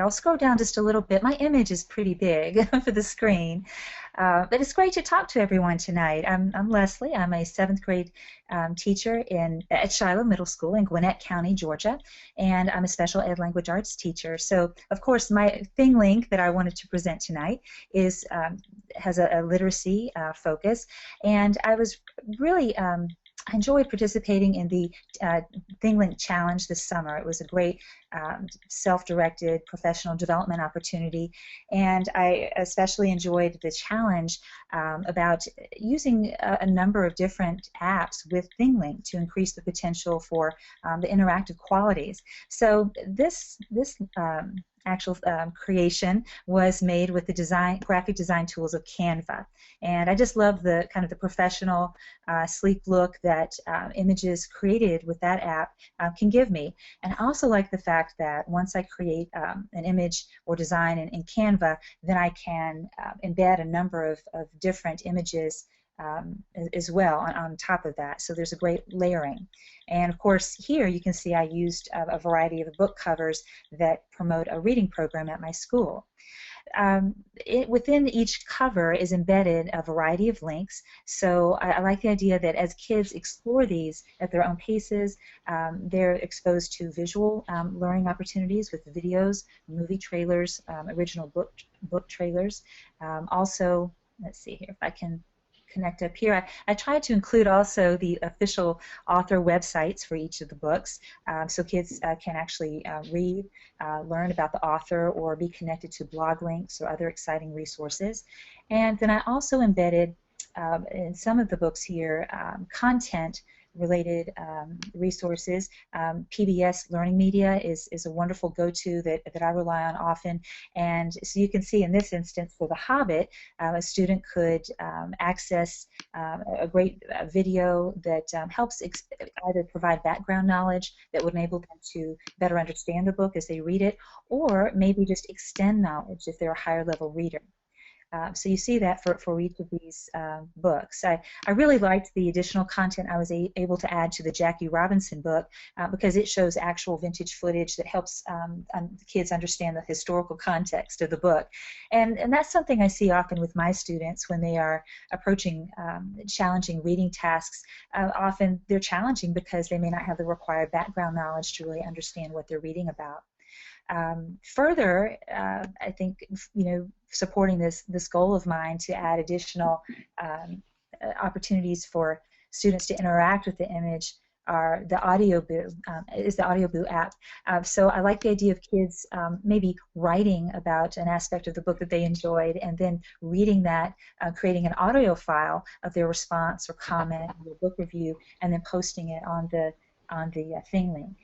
I'll scroll down just a little bit. My image is pretty big for the screen, but it's great to talk to everyone tonight. I'm Lesley. I'm a seventh grade teacher at Shiloh Middle School in Gwinnett County, Georgia, and I'm a special ed language arts teacher. So, of course, my thing link that I wanted to present tonight is has a literacy focus, and I was really I enjoyed participating in the ThingLink Challenge this summer. It was a great self-directed professional development opportunity, and I especially enjoyed the challenge about using a number of different apps with ThingLink to increase the potential for the interactive qualities. So this actual creation was made with the graphic design tools of Canva, and I just love the kind of the professional, sleek look that images created with that app can give me. And I also like the fact that once I create an image or design in Canva, then I can embed a number of different images as well on top of that. So there's a great layering. And of course here you can see I used a variety of book covers that promote a reading program at my school. Within each cover is embedded a variety of links, so I like the idea that as kids explore these at their own paces, they're exposed to visual learning opportunities with videos, movie trailers, original book trailers. Also, let's see here if I can connect up here. I tried to include also the official author websites for each of the books, so kids can actually read, learn about the author, or be connected to blog links or other exciting resources. And then I also embedded in some of the books here content related resources. PBS Learning Media is a wonderful go-to that I rely on often, and so you can see in this instance for The Hobbit, a student could access a great video that helps either provide background knowledge that would enable them to better understand the book as they read it, or maybe just extend knowledge if they're a higher level reader. So you see that for each of these books. I really liked the additional content I was able to add to the Jackie Robinson book because it shows actual vintage footage that helps the kids understand the historical context of the book. And that's something I see often with my students when they are approaching challenging reading tasks. Often they're challenging because they may not have the required background knowledge to really understand what they're reading about. Further, I think supporting this goal of mine to add additional opportunities for students to interact with the image are the AudioBoo app. So I like the idea of kids maybe writing about an aspect of the book that they enjoyed and then reading that, creating an audio file of their response or comment or their book review, and then posting it on the ThingLink.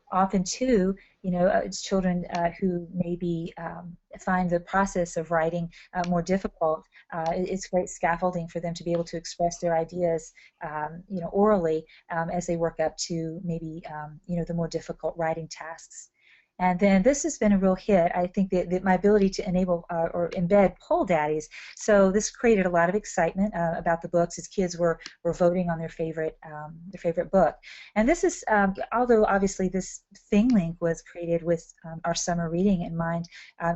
Often too, it's children who maybe find the process of writing more difficult. It's great scaffolding for them to be able to express their ideas, orally as they work up to maybe, the more difficult writing tasks. And then this has been a real hit. I think that my ability to enable or embed poll daddies. So this created a lot of excitement about the books as kids were voting on their favorite book. And this is, although obviously this ThingLink was created with our summer reading in mind,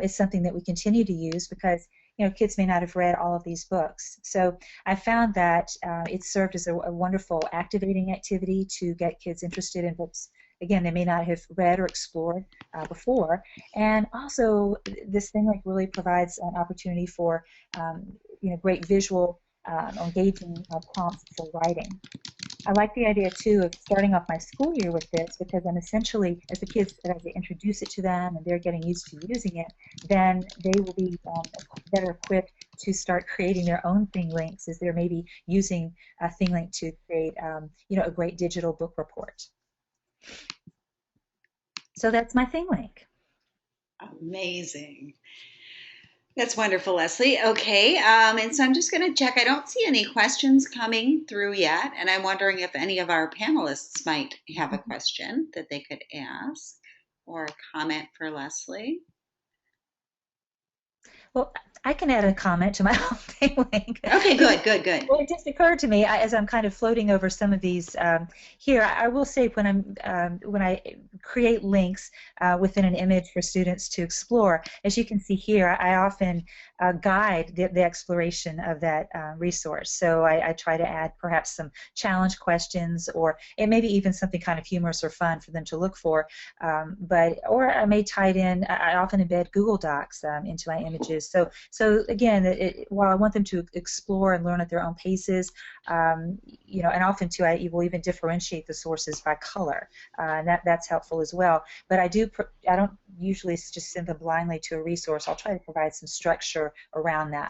it's something that we continue to use because kids may not have read all of these books. So I found that it served as a wonderful activating activity to get kids interested in books, again, they may not have read or explored before. And also, this ThingLink really provides an opportunity for great visual, engaging prompts for writing. I like the idea too of starting off my school year with this because I'm essentially, as the kids, as I introduce it to them and they're getting used to using it, then they will be better equipped to start creating their own ThingLinks as they're maybe using a ThingLink to create a great digital book report. So that's my ThingLink. Amazing. That's wonderful, Lesley. Okay, and so I'm just going to check. I don't see any questions coming through yet, and I'm wondering if any of our panelists might have a question that they could ask or a comment for Lesley. Well, I can add a comment to my whole thing link. Okay, good, good, good. Well, it just occurred to me as I'm kind of floating over some of these here. I will say when I create links within an image for students to explore, as you can see here, I often guide the exploration of that resource. So I try to add perhaps some challenge questions, or it may be even something kind of humorous or fun for them to look for. Or I may tie it in. I often embed Google Docs into my images. So again, while I want them to explore and learn at their own paces, and often too, I will even differentiate the sources by color, and that's helpful as well. But I don't usually just send them blindly to a resource. I'll try to provide some structure around that.